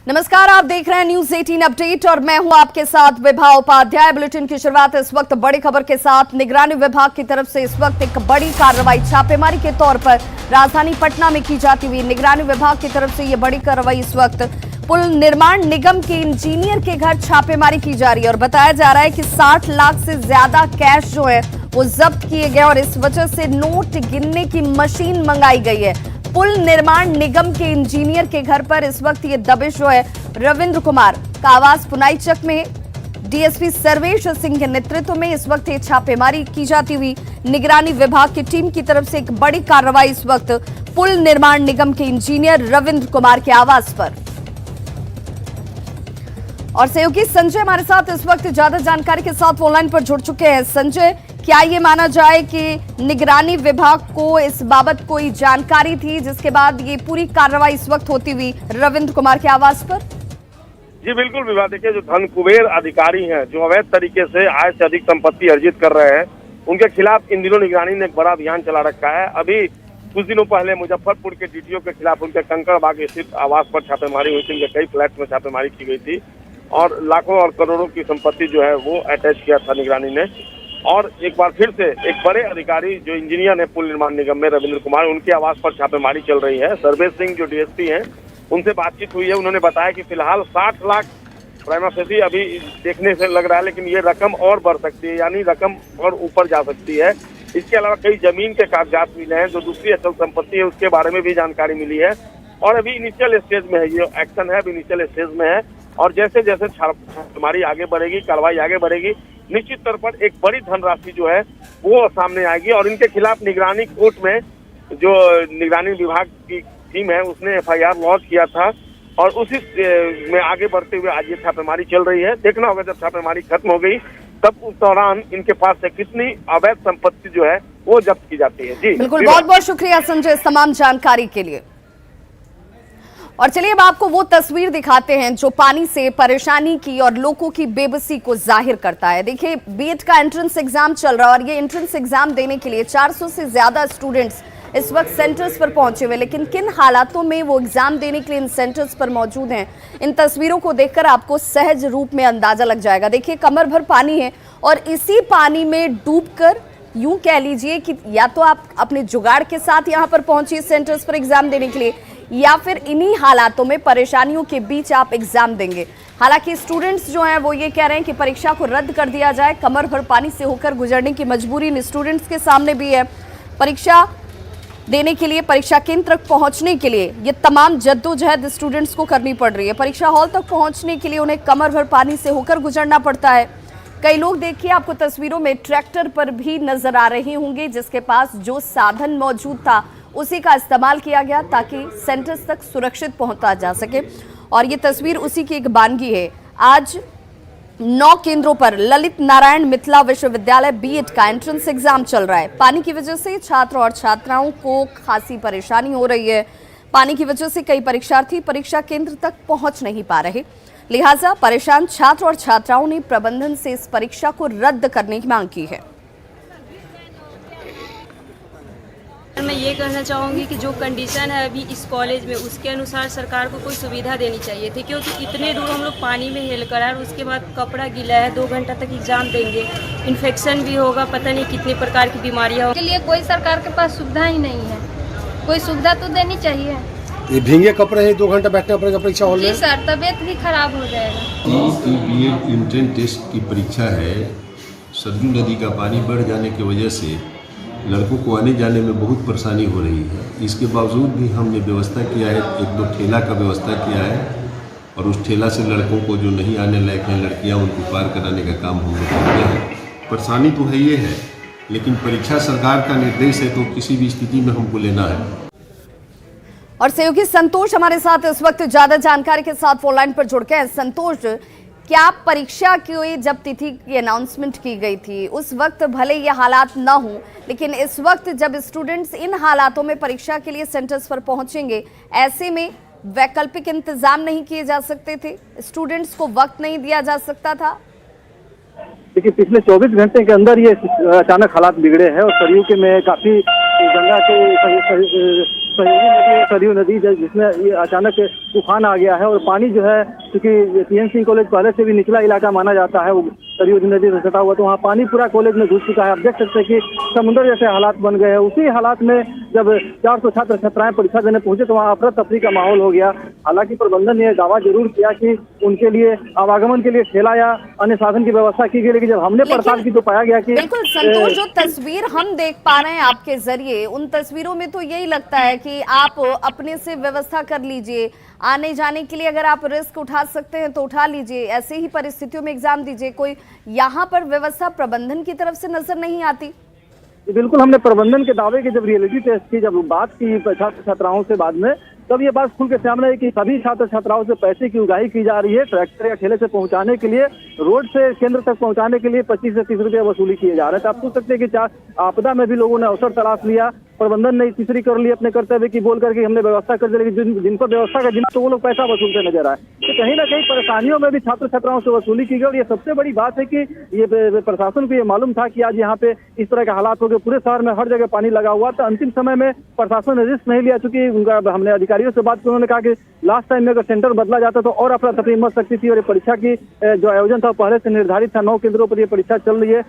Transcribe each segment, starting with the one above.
नमस्कार, आप देख रहे हैं न्यूज 18 अपडेट और मैं हूं आपके साथ विभा उपाध्याय। बुलेटिन की शुरुआत इस वक्त बड़ी खबर के साथ। निगरानी विभाग की तरफ से इस वक्त एक बड़ी कार्रवाई छापेमारी के तौर पर राजधानी पटना में की जाती हुई निगरानी विभाग की तरफ से ये बड़ी कार्रवाई इस वक्त पुल निर्माण निगम के इंजीनियर के घर छापेमारी की जा रही है और बताया जा रहा है कि 60 लाख से ज्यादा कैश जो है वो जब्त किए गए और इस वजह से नोट गिनने की मशीन मंगाई गई है। पुल निर्माण निगम के इंजीनियर के घर पर इस वक्त ये दबिश जो है रविंद्र कुमार का आवास पुनाईचक में डीएसपी सर्वेश सिंह के नेतृत्व में इस वक्त ये छापेमारी की जाती हुई निगरानी विभाग की टीम की तरफ से एक बड़ी कार्रवाई इस वक्त पुल निर्माण निगम के इंजीनियर रविंद्र कुमार के आवास पर। और सहयोगी संजय हमारे साथ इस वक्त ज्यादा जानकारी के साथ ऑनलाइन पर जुड़ चुके हैं। संजय, क्या ये माना जाए कि निगरानी विभाग को इस बाबत कोई जानकारी थी जिसके बाद ये पूरी कार्रवाई इस वक्त होती हुई रविंद्र कुमार के आवास पर? जी बिल्कुल विवाद। देखिए, जो धन कुबेर अधिकारी हैं, जो अवैध तरीके से आय से अधिक संपत्ति अर्जित कर रहे हैं, उनके खिलाफ इन दिनों निगरानी ने एक बड़ा अभियान चला रखा है। अभी कुछ दिनों पहले मुजफ्फरपुर के डीटीओ के खिलाफ उनके कंकड़बाग स्थित आवास पर छापेमारी हुई थी। उनके कई फ्लैट में छापेमारी की गई थी और लाखों और करोड़ों की संपत्ति जो है वो अटैच किया था निगरानी ने। और एक बार फिर से एक बड़े अधिकारी जो इंजीनियर है पुल निर्माण निगम में रविंद्र कुमार, उनके आवास पर छापेमारी चल रही है। सर्वेश सिंह जो डीएसपी हैं, उनसे बातचीत हुई है। उन्होंने बताया कि फिलहाल 60 लाख प्राइमा फेसी अभी देखने से लग रहा है, लेकिन ये रकम और बढ़ सकती है, यानी रकम और ऊपर जा सकती है। इसके अलावा कई जमीन के कागजात मिले हैं, जो दूसरी अचल संपत्ति है उसके बारे में भी जानकारी मिली है। और अभी इनिशियल स्टेज में है, ये एक्शन है अभी इनिशियल स्टेज में है। और जैसे जैसे छापेमारी आगे बढ़ेगी, कार्रवाई आगे बढ़ेगी, निश्चित तौर पर एक बड़ी धनराशि जो है वो सामने आएगी। और इनके खिलाफ निगरानी कोर्ट में जो निगरानी विभाग की टीम है उसने एफआईआर लॉन्च किया था और उसी में आगे बढ़ते हुए आज ये छापेमारी चल रही है। देखना होगा जब छापेमारी खत्म हो गई तब उस दौरान इनके पास से कितनी अवैध संपत्ति जो है वो जब्त की जाती है। जी बिल्कुल, बहुत बहुत शुक्रिया संजय इस तमाम जानकारी के लिए। और चलिए अब आपको वो तस्वीर दिखाते हैं जो पानी से परेशानी की और लोगों की बेबसी को जाहिर करता है। देखिए, बीएड का एंट्रेंस एग्जाम चल रहा है और ये एंट्रेंस एग्जाम देने के लिए 400 से ज्यादा स्टूडेंट्स इस वक्त सेंटर्स पर पहुंचे हुए, लेकिन किन हालातों में वो एग्जाम देने के लिए इन सेंटर्स पर मौजूद हैं, इन तस्वीरों को देखकर आपको सहज रूप में अंदाजा लग जाएगा। देखिए, कमर भर पानी है और इसी पानी में डूबकर यूं कह लीजिए कि या तो आप अपने जुगाड़ के साथ यहाँ पर पहुंचिए सेंटर्स पर एग्जाम देने के लिए, या फिर इन्हीं हालातों में परेशानियों के बीच आप एग्जाम देंगे। हालांकि स्टूडेंट्स जो हैं वो ये कह रहे हैं कि परीक्षा को रद्द कर दिया जाए। कमर भर पानी से होकर गुजरने की मजबूरी इन स्टूडेंट्स के सामने भी है। परीक्षा देने के लिए, परीक्षा केंद्र तक पहुंचने के लिए ये तमाम जद्दोजहद स्टूडेंट्स को करनी पड़ रही है। परीक्षा हॉल तक पहुंचने के लिए उन्हें कमर भर पानी से होकर गुजरना पड़ता है। कई लोग देखिए आपको तस्वीरों में ट्रैक्टर पर भी नजर आ रहे होंगे, जिसके पास जो साधन मौजूद था उसी का इस्तेमाल किया गया ताकि सेंटर्स तक सुरक्षित पहुंचा जा सके। और ये तस्वीर उसी की एक बानगी है। आज 9 केंद्रों पर ललित नारायण मिथिला विश्वविद्यालय बीएड का एंट्रेंस एग्जाम चल रहा है। पानी की वजह से छात्र और छात्राओं को खासी परेशानी हो रही है। पानी की वजह से कई परीक्षार्थी परीक्षा केंद्र तक पहुंच नहीं पा रहे, लिहाजा परेशान छात्र और छात्राओं ने प्रबंधन से इस परीक्षा को रद्द करने की मांग की है। मैं ये कहना चाहूँगी कि जो कंडीशन है अभी इस कॉलेज में, उसके अनुसार सरकार को कोई सुविधा देनी चाहिए थी, क्योंकि इतने दूर हम लोग पानी में हेल कर आए और उसके बाद कपड़ा गीला है, 2 घंटा तक एग्जाम देंगे, इन्फेक्शन भी होगा, पता नहीं कितनी प्रकार की बीमारियाँ के लिए कोई सरकार के पास सुविधा ही नहीं है। कोई सुविधा तो देनी चाहिए। ये भींगे कपड़े हैं, 2 घंटा बैठना पड़ेगा परीक्षा हॉल में। जी सर, तबीयत भी खराब हो जाएगा। बीएड एंट्रेंस टेस्ट की परीक्षा है। सरजू नदी का पानी बढ़ जाने की वजह से लड़कों को आने जाने में बहुत परेशानी हो रही है। इसके बावजूद भी हमने व्यवस्था किया है, 1-2 ठेला का व्यवस्था किया है और उस ठेला से लड़कों को जो नहीं आने लायक हैं लड़कियां, उनको पार कराने का काम हम लोग करते हैं। परेशानी तो है ये है, लेकिन परीक्षा सरकार का निर्देश है तो किसी भी स्थिति में हमको लेना है। और सहयोगी संतोष हमारे साथ इस वक्त ज्यादा जानकारी के साथ फोन लाइन पर जुड़ गए हैं। संतोष, क्या परीक्षा की जब तिथि की अनाउंसमेंट की गई थी उस वक्त भले ये हालात ना हो, लेकिन इस वक्त जब स्टूडेंट्स इन हालातों में परीक्षा के लिए सेंटर्स पर पहुंचेंगे, ऐसे में वैकल्पिक इंतजाम नहीं किए जा सकते थे? स्टूडेंट्स को वक्त नहीं दिया जा सकता था? देखिए, पिछले 24 घंटे के अंदर ये अचानक हालात बिगड़े हैं और सरयू के में काफी गंगा के सहयोगी नदी है सरयू नदी, जिसमें ये अचानक तूफान आ गया है और पानी जो है, क्योंकि पीएन सिंह कॉलेज पहले से भी निचला इलाका माना जाता है, वो सरयू नदी से सटा हुआ, तो वहाँ पानी पूरा कॉलेज में घुस चुका है। आप देख सकते हैं कि समुद्र जैसे हालात बन गए हैं। उसी हालात में जब 400 छात्र छात्राएं परीक्षा देने पहुंचे तो वहाँ अफरा तफरी का माहौल हो गया। हालांकि प्रबंधन ने दावा जरूर किया कि उनके लिए आवागमन के लिए ठेला या अन्य साधन की व्यवस्था की गई, लेकिन जब हमने पड़ताल की तो पाया गया कि बिल्कुल संतोष, जो तस्वीर हम देख पा रहे हैं आपके जरिए, उन तस्वीरों में तो यही लगता है कि आप अपने से व्यवस्था कर लीजिए, आने जाने के लिए अगर आप रिस्क उठा सकते हैं तो उठा लीजिए, ऐसे ही परिस्थितियों में एग्जाम दीजिए। कोई यहाँ पर व्यवस्था प्रबंधन की तरफ से नजर नहीं आती? बिल्कुल, हमने प्रबंधन के दावे की जब रियलिटी टेस्ट की, जब बात की छात्र छात्राओं से बाद में, तब ये बात खुल के सामने आई कि सभी छात्र छात्राओं से पैसे की उगाही की जा रही है। ट्रैक्टर या ठेले से पहुंचाने के लिए, रोड से केंद्र तक पहुंचाने के लिए 25 से 30 रुपये वसूली किए जा रहे हैं। तो आप सोच सकते हैं कि आपदा में भी लोगों ने अवसर तलाश लिया, प्रबंधन ने तीसरी कर ली अपने कर्तव्य की बोल करके हमने व्यवस्था कर दी, लेकिन जिन पर व्यवस्था का जिन तो वो लोग पैसा वसूलते नजर आए। तो कहीं ना कहीं परेशानियों में भी छात्र छात्राओं से वसूली की गई। और ये सबसे बड़ी बात है कि ये प्रशासन को ये मालूम था कि आज यहाँ पे इस तरह के हालात हो गए, पूरे शहर में हर जगह पानी लगा हुआ था। अंतिम समय में प्रशासन ने रिस्क नहीं लिया, चूंकि हमने अधिकारियों से बात की, उन्होंने कहा कि लास्ट टाइम में अगर सेंटर बदला जाता तो और अफरा तफरी मच सकती थी। और ये परीक्षा की जो आयोजन था पहले से निर्धारित था, 9 केंद्रों पर ये परीक्षा चल रही है।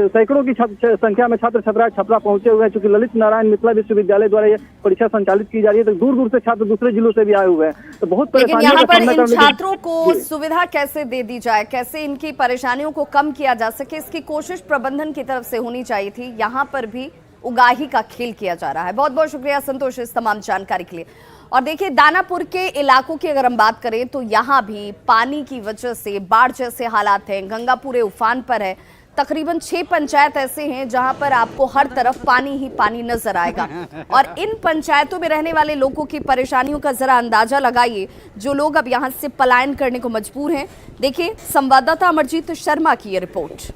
सैकड़ों की संख्या में छात्र छात्राएं छपरा पहुंचे हुए हैं, चूंकि ललित नारायण मिथिला विश्वविद्यालय द्वारा ये परीक्षा संचालित की जा रही है, तो दूर दूर से छात्र दूसरे जिलों से भी आए हुए हैं। तो बहुत परेशानियों का सामना करने, छात्रों को सुविधा कैसे दे दी जाए, कैसे इनकी परेशानियों को कम किया जा सके, इसकी कोशिश प्रबंधन की तरफ से होनी चाहिए थी। यहाँ पर भी उगाही का खेल किया जा रहा है। बहुत बहुत शुक्रिया संतोष इस तमाम जानकारी के लिए। और देखिए, दानापुर के इलाकों की अगर हम बात करें तो यहाँ भी पानी की वजह से बाढ़ जैसे हालात हैं। गंगा पूरे उफान पर है। तकरीबन 6 पंचायत ऐसे हैं जहां पर आपको हर तरफ पानी ही पानी नजर आएगा। और इन पंचायतों में रहने वाले लोगों की परेशानियों का जरा अंदाजा लगाइए, जो लोग अब यहां से पलायन करने को मजबूर हैं। देखिए, संवाददाता अमरजीत शर्मा की ये रिपोर्ट।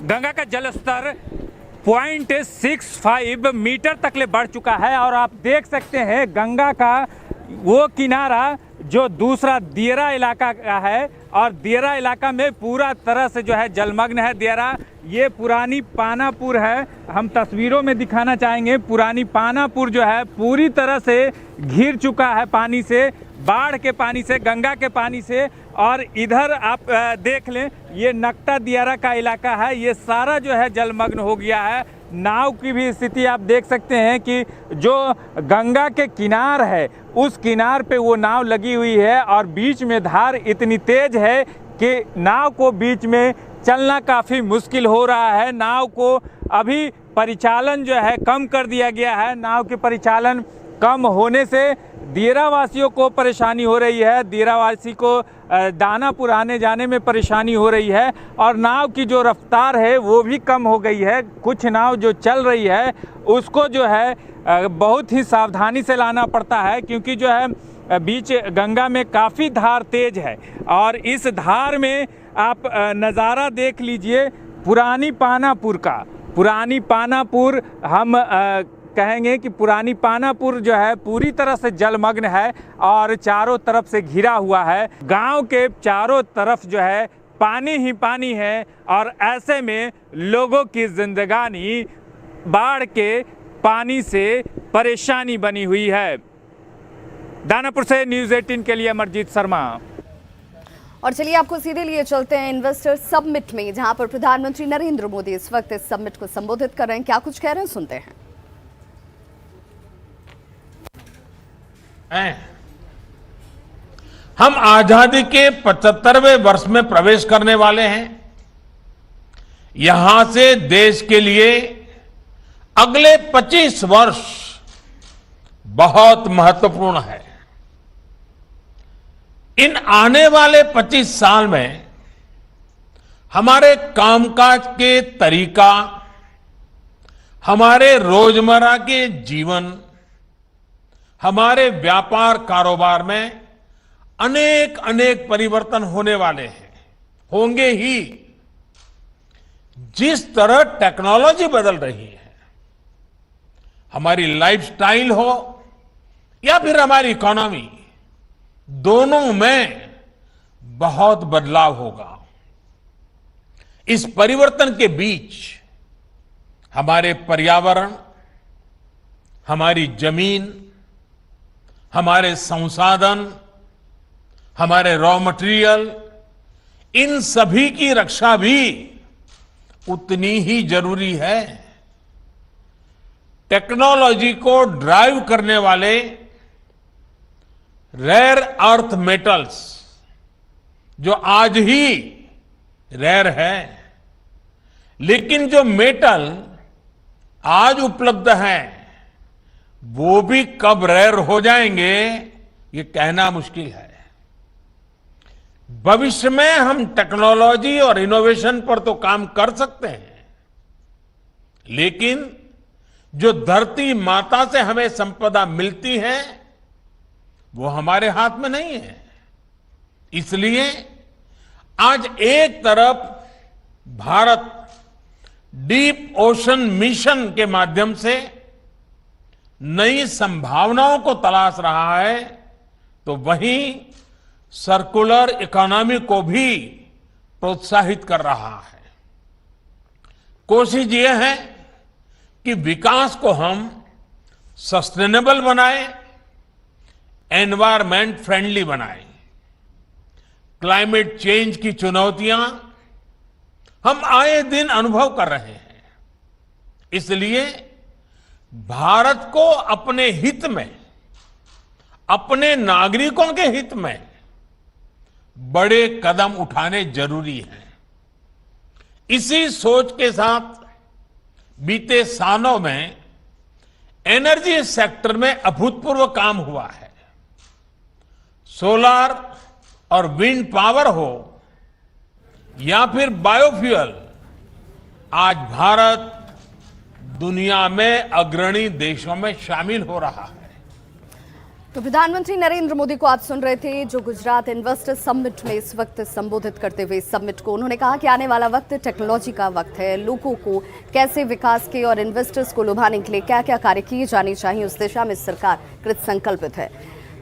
गंगा का जलस्तर 0.65 मीटर तक ले बढ़ चुका है और आप देख सकते हैं गंगा का वो किनारा जो दूसरा दियरा इलाका का है, और दियरा इलाका में पूरा तरह से जो है जलमग्न है। दियरा ये पुरानी पानापुर है, हम तस्वीरों में दिखाना चाहेंगे। पुरानी पानापुर जो है पूरी तरह से घिर चुका है पानी से, बाढ़ के पानी से, गंगा के पानी से। और इधर आप देख लें, ये नकटा दियारा का इलाका है, ये सारा जो है जलमग्न हो गया है। नाव की भी स्थिति आप देख सकते हैं कि जो गंगा के किनार है उस किनार पे वो नाव लगी हुई है और बीच में धार इतनी तेज है कि नाव को बीच में चलना काफ़ी मुश्किल हो रहा है। नाव को अभी परिचालन जो है कम कर दिया गया है। नाव के परिचालन कम होने से दियरा वासियों को परेशानी हो रही है, दियरा वासी को दानापुर आने जाने में परेशानी हो रही है। और नाव की जो रफ्तार है वो भी कम हो गई है। कुछ नाव जो चल रही है उसको जो है बहुत ही सावधानी से लाना पड़ता है, क्योंकि जो है बीच गंगा में काफ़ी धार तेज है। और इस धार में आप नज़ारा देख लीजिए पुरानी पानापुर का। पुरानी पानापुर हम कहेंगे कि पुरानी पानापुर जो है पूरी तरह से जलमग्न है और चारों तरफ से घिरा हुआ है। गांव के चारों तरफ जो है पानी ही पानी है और ऐसे में लोगों की जिंदगानी बाढ़ के पानी से परेशानी बनी हुई है। दानापुर से न्यूज़ 18 के लिए अमरजीत शर्मा। और चलिए आपको सीधे लिए चलते हैं इन्वेस्टर समिट में, जहां पर प्रधानमंत्री नरेंद्र मोदी इस वक्त इस समिट को संबोधित कर रहे हैं। क्या कुछ कह रहे हैं, सुनते हैं। हम आजादी के 75वें वर्ष में प्रवेश करने वाले हैं। यहां से देश के लिए अगले 25 वर्ष बहुत महत्वपूर्ण है। इन आने वाले 25 साल में हमारे कामकाज के तरीका, हमारे रोजमर्रा के जीवन, हमारे व्यापार कारोबार में अनेक अनेक परिवर्तन होने वाले हैं, होंगे ही। जिस तरह टेक्नोलॉजी बदल रही है, हमारी लाइफस्टाइल हो या फिर हमारी इकोनॉमी, दोनों में बहुत बदलाव होगा। इस परिवर्तन के बीच हमारे पर्यावरण, हमारी जमीन, हमारे संसाधन, हमारे रॉ मटेरियल, इन सभी की रक्षा भी उतनी ही जरूरी है। टेक्नोलॉजी को ड्राइव करने वाले रेयर अर्थ मेटल्स जो आज ही रेयर है, लेकिन जो मेटल आज उपलब्ध है वो भी कब रेयर हो जाएंगे ये कहना मुश्किल है। भविष्य में हम टेक्नोलॉजी और इनोवेशन पर तो काम कर सकते हैं, लेकिन जो धरती माता से हमें संपदा मिलती है वो हमारे हाथ में नहीं है। इसलिए आज एक तरफ भारत डीप ओशन मिशन के माध्यम से नई संभावनाओं को तलाश रहा है, तो वहीं सर्कुलर इकोनॉमी को भी प्रोत्साहित कर रहा है। कोशिश ये है कि विकास को हम सस्टेनेबल बनाएं, एनवायरमेंट फ्रेंडली बनाएं। क्लाइमेट चेंज की चुनौतियां हम आए दिन अनुभव कर रहे हैं। इसलिए भारत को अपने हित में, अपने नागरिकों के हित में बड़े कदम उठाने जरूरी हैं। इसी सोच के साथ बीते सालों में एनर्जी सेक्टर में अभूतपूर्व काम हुआ है। सोलर और विंड पावर हो या फिर बायोफ्यूल, आज भारत दुनिया में अग्रणी देशों में शामिल हो रहा है। तो प्रधानमंत्री नरेंद्र मोदी को आप सुन रहे थे, जो गुजरात इन्वेस्टर समिट में इस वक्त संबोधित करते हुए समिट को उन्होंने कहा कि आने वाला वक्त टेक्नोलॉजी का वक्त है। लोगों को कैसे विकास के और इन्वेस्टर्स को लुभाने के लिए क्या क्या कार्य किए जाने चाहिए, उस दिशा में सरकार कृत संकल्पित है।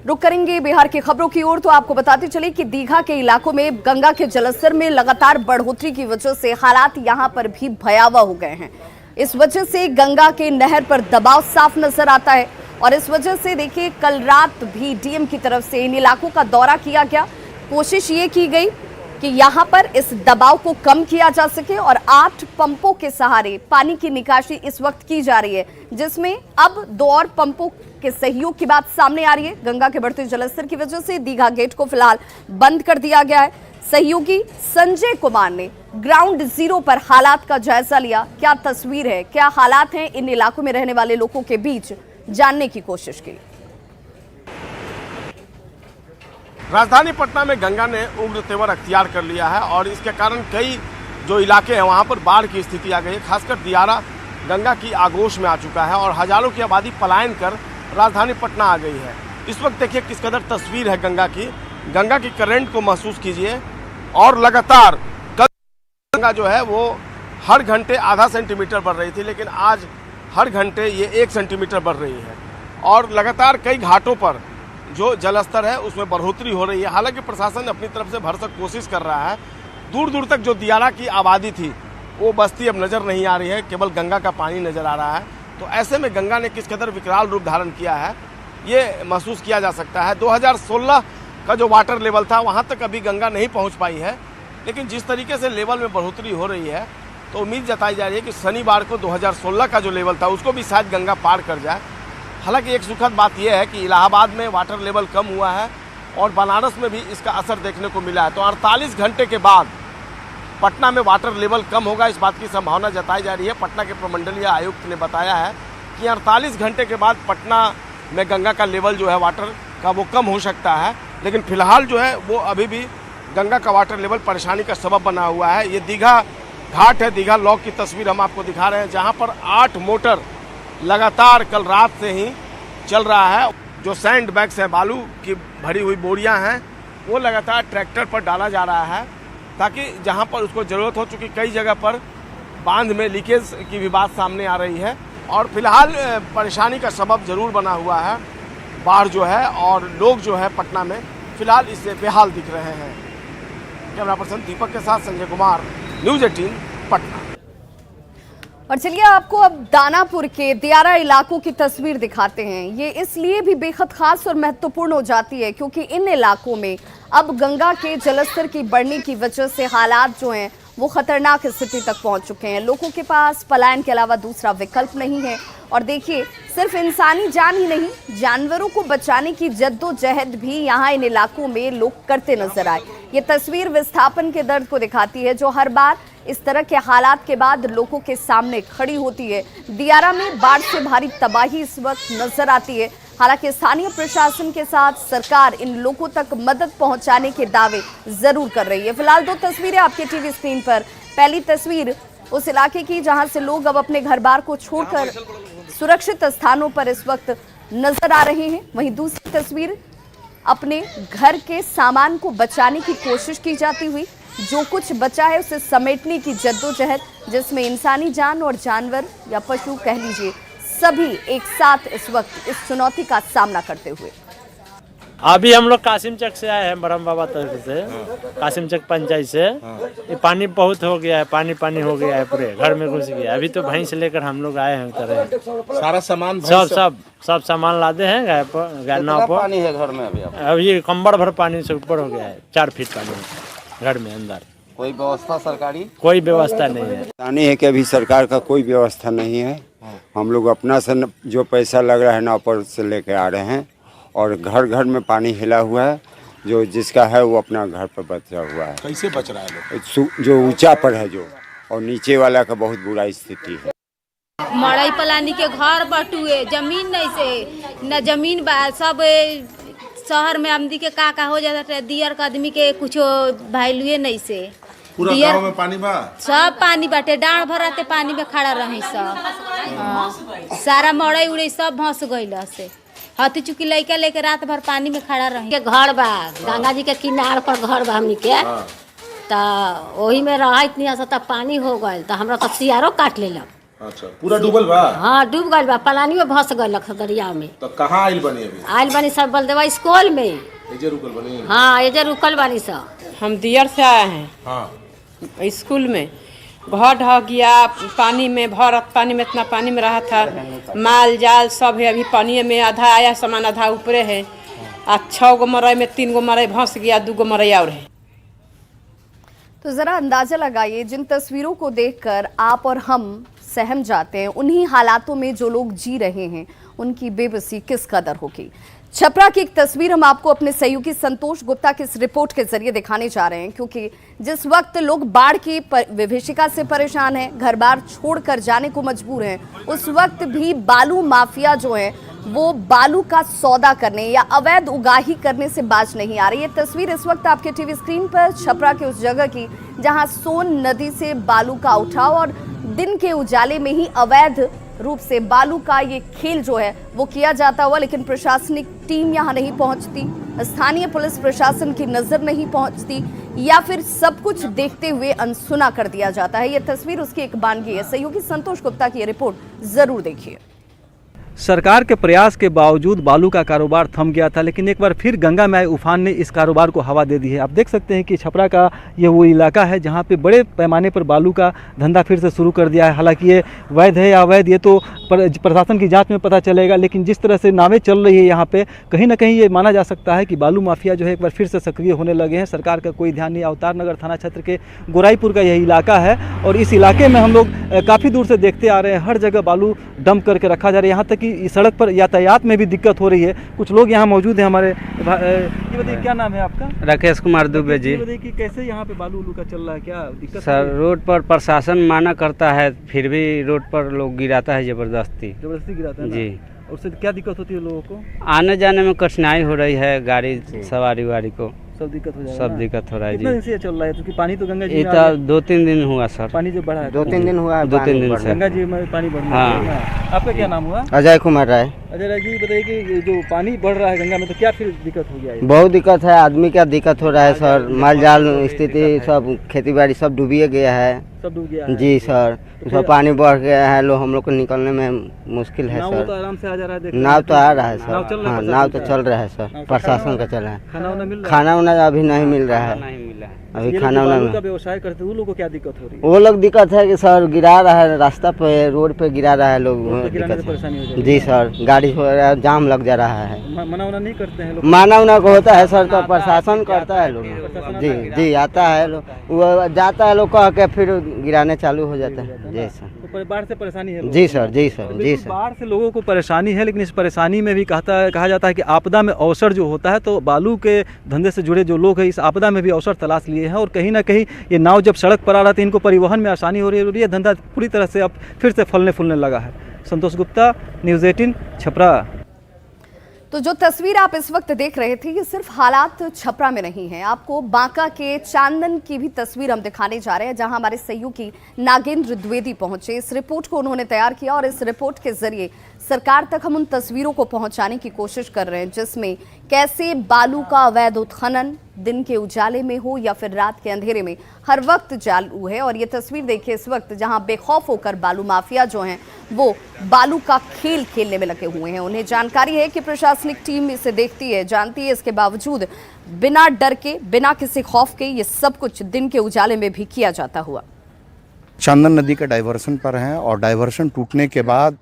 रुक करेंगे बिहार की खबरों की ओर। तो आपको बताते चले कि दीघा के इलाकों में गंगा के जलस्तर में लगातार बढ़ोतरी की वजह से हालात यहां पर भी भयावह हो गए हैं। इस वजह से गंगा के नहर पर दबाव साफ नजर आता है और इस वजह से देखिए कल रात भी डीएम की तरफ से इन इलाकों का दौरा किया गया। कोशिश ये की गई कि यहां पर इस दबाव को कम किया जा सके और 8 पंपों के सहारे पानी की निकासी इस वक्त की जा रही है, जिसमें अब 2 और पंपों के सहयोग की बात सामने आ रही है। गंगा के बढ़ते जलस्तर की वजह से दीघा गेट को फिलहाल बंद कर दिया गया है। सहयोगी संजय कुमार ने ग्राउंड जीरो पर हालात का जायजा लिया। क्या तस्वीर है, क्या हालात हैं इन इलाकों में रहने वाले लोगों के बीच, जानने की कोशिश की। राजधानी पटना में गंगा ने उग्र तेवर अख्तियार कर लिया है और इसके कारण कई जो इलाके हैं वहां पर बाढ़ की स्थिति आ गई है। खासकर दियारा गंगा की आगोश में आ चुका है और हजारों की आबादी पलायन कर राजधानी पटना आ गई है। इस वक्त देखिए किस कदर तस्वीर है गंगा की करंट को महसूस कीजिए और लगातार कल गंगा जो है वो हर घंटे आधा सेंटीमीटर बढ़ रही थी, लेकिन आज हर घंटे ये 1 सेंटीमीटर बढ़ रही है और लगातार कई घाटों पर जो जलस्तर है उसमें बढ़ोतरी हो रही है। हालांकि प्रशासन अपनी तरफ से भरसक कोशिश कर रहा है। दूर दूर तक जो दियारा की आबादी थी वो बस्ती अब नजर नहीं आ रही है, केवल गंगा का पानी नजर आ रहा है। तो ऐसे में गंगा ने किस कदर विकराल रूप धारण किया है ये महसूस किया जा सकता है। 2016 का जो वाटर लेवल था वहां तक अभी गंगा नहीं पहुंच पाई है, लेकिन जिस तरीके से लेवल में बढ़ोतरी हो रही है तो उम्मीद जताई जा रही है कि शनिवार को 2016 का जो लेवल था उसको भी शायद गंगा पार कर जाए। हालांकि एक सुखद बात यह है कि इलाहाबाद में वाटर लेवल कम हुआ है और बनारस में भी इसका असर देखने को मिला है। तो 48 घंटे के बाद पटना में वाटर लेवल कम होगा, इस बात की संभावना जताई जा रही है। पटना के प्रमंडलीय आयुक्त ने बताया है कि 48 घंटे के बाद पटना में गंगा का लेवल जो है वाटर का वो कम हो सकता है, लेकिन फिलहाल जो है वो अभी भी गंगा का वाटर लेवल परेशानी का सबब बना हुआ है। ये दीघा घाट है, दीघा लॉक की तस्वीर हम आपको दिखा रहे हैं, जहाँ पर 8 मोटर लगातार कल रात से ही चल रहा है। जो सैंड बैग्स है, बालू की भरी हुई बोरियां हैं, वो लगातार ट्रैक्टर पर डाला जा रहा है ताकि जहां पर उसको ज़रूरत हो, चूँकि कई जगह पर बांध में लीकेज की भी बात सामने आ रही है और फिलहाल परेशानी का सबब जरूर बना हुआ है बाढ़ जो है, और लोग जो है पटना में फिलहाल इससे बेहाल दिख रहे हैं। कैमरा पर्सन दीपक के साथ संजय कुमार, न्यूज़ 18 पटना। और चलिए आपको अब दानापुर के दियारा इलाकों की तस्वीर दिखाते हैं। ये इसलिए भी बेहद खास और महत्वपूर्ण हो जाती है क्योंकि इन इलाकों में अब गंगा के जलस्तर की बढ़ने की वजह से हालात जो हैं वो खतरनाक स्थिति तक पहुंच चुके हैं। लोगों के पास पलायन के अलावा दूसरा विकल्प नहीं है। और देखिए, सिर्फ इंसानी जान ही नहीं, जानवरों को बचाने की जद्दोजहद भी यहाँ इन इलाकों में लोग करते नजर आए। ये तस्वीर विस्थापन के दर्द को दिखाती है जो हर बार इस तरह के हालात के बाद लोगों के सामने खड़ी होती है। दियारा में बाढ़ से भारी तबाही इस वक्त नजर आती है। हालांकि स्थानीय प्रशासन के साथ सरकार इन लोगों तक मदद पहुंचाने के दावे जरूर कर रही है। फिलहाल दो तस्वीरें आपके टीवी स्क्रीन पर। पहली तस्वीर उस इलाके की जहां से लोग अब अपने घर बार को छोड़कर सुरक्षित स्थानों पर इस वक्त नजर आ रहे हैं। वहीं दूसरी तस्वीर अपने घर के सामान को बचाने की कोशिश की जाती हुई, जो कुछ बचा है उसे समेटने की जद्दोजहद, जिसमें इंसानी जान और जानवर या पशु कह लीजिए सभी एक साथ इस वक्त इस चुनौती का सामना करते हुए। अभी हम लोग कासिम चक से आए हैं, ब्रह्म बाबा तरफ से, कासिम चक पंचायत से। ये पानी बहुत हो गया है, पानी पानी हो गया है, पूरे घर में घुस गया। अभी तो भैंस लेकर हम लोग आए हैं उतर। सारा सामान सब सामान लादे हैं गाय नाव पर। पानी है घर में अभी कंबड़ भर पानी से ऊपर हो गया है, 4 फीट पानी घर में अंदर। कोई व्यवस्था सरकारी कोई व्यवस्था नहीं है। पानी है कि अभी सरकार का कोई व्यवस्था नहीं है। हम लोग अपना से जो पैसा लग रहा है नाव पर से लेके आ रहे हैं और घर घर में पानी हिला हुआ है। जो जिसका है वो अपना घर पर बचा हुआ है। कैसे बच रहा है लोग? जो ऊंचा पर है जो, और नीचे वाला का बहुत बुरा स्थिति है। मड़ई पलानी के घर बटुए, जमीन नहीं से न जमीन बा। सब शहर में आमदी के का हो जाता है, दियर का आदमी के कुछ वैल्यू नहीं से। पूरा गांव में पानी बा, सब पानी बाटे, डाँड़ भराते पानी में खड़ा रही सब। सारा मड़ई उड़ई सब भस गईल से। हती चुकी लइका लेके रात भर पानी में खड़ा रही। के घर बा गंगा जी के किनार पर घर बा हमनी के, तो वही में रहा इतनी हद तक पानी हो गए तो हमरा तो सियारो काट लेलक। अच्छा, पूरा डूबल बा? हाँ डूब गल बा, पलानी में भस गल दरिया में। तो कहाँ आइल बनी अभी? आइल बनी सब बलदेवा स्कूल में। एजे रुकल बनी? हाँ एजे रुकल बनी सब। हम दियर से आए हैं। हाँ। स्कूल में घर ढह गया, पानी में भरत, पानी में इतना पानी में रहा था, माल जाल सब है अभी पानी में। आधा आया सामान, आधा ऊपरे है। 6 गो मरई में 3 गो मरई भस गया, 2 गो मरई और है। तो जरा अंदाजा लगाइए, जिन तस्वीरों को देखकर आप और हम सहम जाते हैं, उन्हीं हालातों में जो लोग जी रहे हैं उनकी बेबसी किस कदर होगी। छपरा की एक तस्वीर हम आपको अपने सहयोगी संतोष गुप्ता की इस रिपोर्ट के जरिए दिखाने जा रहे हैं, क्योंकि जिस वक्त लोग बाढ़ की विभीषिका से परेशान हैं, घर बार छोड़कर जाने को मजबूर हैं, उस वक्त भी बालू माफिया जो है वो बालू का सौदा करने या अवैध उगाही करने से बाज नहीं आ रही। ये तस्वीर इस वक्त आपके टीवी स्क्रीन पर छपरा के उस जगह की जहां सोन नदी से बालू का उठाव और दिन के उजाले में ही अवैध रूप से बालू का ये खेल जो है वो किया जाता हुआ, लेकिन प्रशासनिक टीम यहाँ नहीं पहुंचती, स्थानीय पुलिस प्रशासन की नजर नहीं पहुंचती, या फिर सब कुछ देखते हुए अनसुना कर दिया जाता है। ये तस्वीर उसकी एक बानगी है। सहयोगी संतोष गुप्ता की ये रिपोर्ट जरूर देखिए। सरकार के प्रयास के बावजूद बालू का कारोबार थम गया था, लेकिन एक बार फिर गंगा में आए उफान ने इस कारोबार को हवा दे दी है। आप देख सकते हैं कि छपरा का ये वो इलाका है जहां पे बड़े पैमाने पर बालू का धंधा फिर से शुरू कर दिया है। हालांकि ये वैध है या अवैध ये तो प्रशासन की जांच में पता चलेगा, लेकिन जिस तरह से नावें चल रही है यहाँ पे, कहीं ना कहीं ये माना जा सकता है कि बालू माफिया जो है एक बार फिर से सक्रिय होने लगे हैं। सरकार का कोई ध्यान नहीं। अवतार नगर थाना क्षेत्र के गोराईपुर का यह इलाका है और इस इलाके में हम लोग काफ़ी दूर से देखते आ रहे हैं, हर जगह बालू डंप करके रखा जा रहा है। यहाँ तक कि सड़क पर यातायात में भी दिक्कत हो रही है। कुछ लोग यहाँ मौजूद हैं हमारे। ये बताइए क्या नाम है आपका? राकेश कुमार दुबे जी। ये बताइए कि कैसे यहाँ पे बालू उलू का चल रहा है, क्या दिक्कत? सर रोड पर प्रशासन माना करता है, फिर भी रोड पर लोग गिराता है जबरदस्ती गिराता है जी। उससे क्या दिक्कत होती है लोगों को? आने जाने में कठिनाई हो रही है, गाड़ी सवारी वारी को सब दिक्कत हो जाएगा। सब दिक्कत हो रहा है जी। कितने दिन से ये चल रहा है? क्योंकि पानी तो गंगा जी ये तो 2-3 दिन हुआ सर। पानी जो बढ़ा है 2-3 दिन हुआ है, 2-3 दिन से गंगा जी में पानी बढ़ रहा है। हाँ आपका क्या नाम हुआ? अजय कुमार राय। अजय राय जी, बताइए कि ये जो पानी बढ़ रहा है गंगा में, तो क्या फिर दिक्कत हो गया है? बहुत दिक्कत है, आदमी का दिक्कत हो रहा है सर। माल जाल स्थिति सब, खेती बाड़ी सब डूबिए गया है। सब डूब गया है? जी सर, सब पानी बढ़ गया है, हम लोग को निकलने में मुश्किल है सर। तो आराम से आ जा रहा है? नाव तो आ रहा है सर। हाँ, नाव तो चल रहा है सर, प्रशासन का चल रहा है। खाना वाना मिल रहा है? खाना वाना अभी नहीं मिल रहा है। अभी खाना वाना का व्यवसाय करते वो लोगों को क्या दिक्कत हो रही है? वो लोग दिक्कत है कि सर गिरा रहा है रास्ता पे, रोड पे गिरा रहा है लोग। परेशानी हो जाती है? जी सर, गाड़ी हो रहा है, जाम लग जा रहा है। मना उना नहीं करते हैं लोग? माना उना को होता है सर, तो प्रशासन करता है लोग। जी जी, आता है लोग, वो जाता है लोग कह के फिर गिराने चालू हो जाता है। जी सर, तो बाढ़ से परेशानी है? जी सर, जी सर, जी सर। बाढ़ से लोगों को परेशानी है, लेकिन इस परेशानी में भी कहा जाता है कि आपदा में अवसर जो होता है, तो बालू के धंधे से जुड़े जो लोग हैं इस आपदा में भी अवसर तलाश लिए हैं, और कहीं ना कहीं ये नाव जब सड़क पर आ रहा था, इनको परिवहन में आसानी हो रही है, और ये धंधा पूरी तरह से अब फिर से फलने फूलने लगा है। संतोष गुप्ता, न्यूज़ 18, छपरा। तो जो तस्वीर आप इस वक्त देख रहे थे, ये सिर्फ हालात छपरा में नहीं है, आपको बांका के चांदन की भी तस्वीर हम दिखाने जा रहे हैं, जहां हमारे सहयोगी नागेंद्र द्विवेदी पहुंचे। इस रिपोर्ट को उन्होंने तैयार किया और इस रिपोर्ट के जरिए सरकार तक हम उन तस्वीरों को पहुंचाने की कोशिश कर रहे हैं, जिसमें कैसे बालू का अवैध उत्खनन दिन के उजाले में हो या फिर रात के अंधेरे में हर वक्त चालू है। और ये तस्वीर देखिए इस वक्त, जहां बेखौफ होकर बालू माफिया जो हैं वो बालू का खेल खेलने में लगे हुए हैं। उन्हें जानकारी है कि प्रशासनिक टीम इसे देखती है, जानती है, इसके बावजूद बिना डर के, बिना किसी खौफ के ये सब कुछ दिन के उजाले में भी किया जाता हुआ। चांदन नदी का डाइवर्सन पर है, और डाइवर्सन टूटने के बाद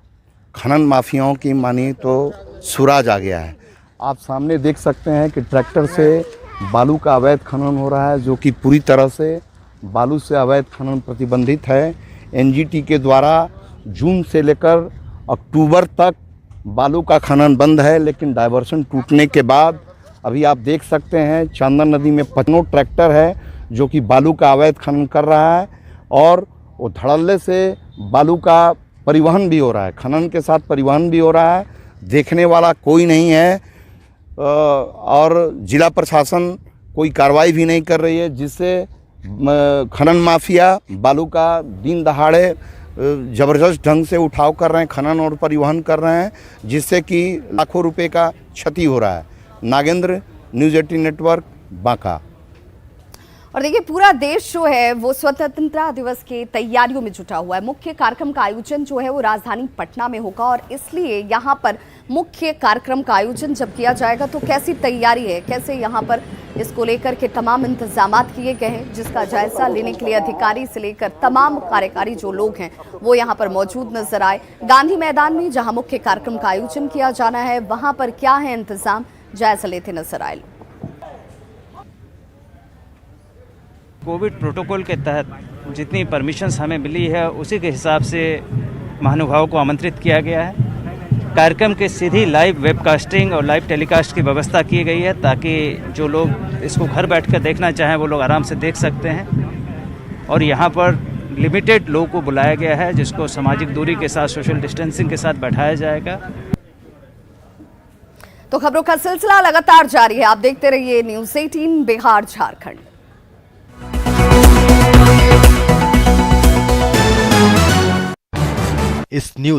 खनन माफियाओं की मानिए तो सुराज आ गया है। आप सामने देख सकते हैं कि ट्रैक्टर से बालू का अवैध खनन हो रहा है, जो कि पूरी तरह से बालू से अवैध खनन प्रतिबंधित है। एनजीटी के द्वारा जून से लेकर अक्टूबर तक बालू का खनन बंद है, लेकिन डाइवर्सन टूटने के बाद अभी आप देख सकते हैं चांदन नदी में 55 ट्रैक्टर है जो कि बालू का अवैध खनन कर रहा है, और वो धड़ल्ले से बालू का परिवहन भी हो रहा है, खनन के साथ परिवहन भी हो रहा है। देखने वाला कोई नहीं है, और जिला प्रशासन कोई कार्रवाई भी नहीं कर रही है, जिससे खनन माफिया बालू का दिन दहाड़े ज़बरदस्त ढंग से उठाव कर रहे हैं, खनन और परिवहन कर रहे हैं, जिससे कि लाखों रुपए का क्षति हो रहा है। Nagendra, news 18 network, Banka. और देखिए पूरा देश जो है वो स्वतंत्रता दिवस के तैयारियों में जुटा हुआ है। मुख्य कार्यक्रम का आयोजन जो है वो राजधानी पटना में होगा, और इसलिए यहाँ पर मुख्य कार्यक्रम का आयोजन जब किया जाएगा तो कैसी तैयारी है, कैसे यहाँ पर इसको लेकर के तमाम इंतजामात किए गए हैं, जिसका जायजा लेने के लिए अधिकारी से लेकर तमाम कार्यकारी जो लोग हैं वो यहाँ पर मौजूद नजर आए। गांधी मैदान में जहाँ मुख्य कार्यक्रम का आयोजन किया जाना है, वहाँ पर क्या है इंतजाम, जायजा लेते नजर आए। कोविड प्रोटोकॉल के तहत जितनी परमिशंस हमें मिली है उसी के हिसाब से महानुभावों को आमंत्रित किया गया है। कार्यक्रम के सीधी लाइव वेबकास्टिंग और लाइव टेलीकास्ट की व्यवस्था की गई है, ताकि जो लोग इसको घर बैठकर देखना चाहें वो लोग आराम से देख सकते हैं। और यहाँ पर लिमिटेड लोगों को बुलाया गया है, जिसको सामाजिक दूरी के साथ, सोशल डिस्टेंसिंग के साथ बैठाया जाएगा। तो खबरों का सिलसिला लगातार जारी है, आप देखते रहिए न्यूज़ 18 बिहार झारखंड। इस न्यूज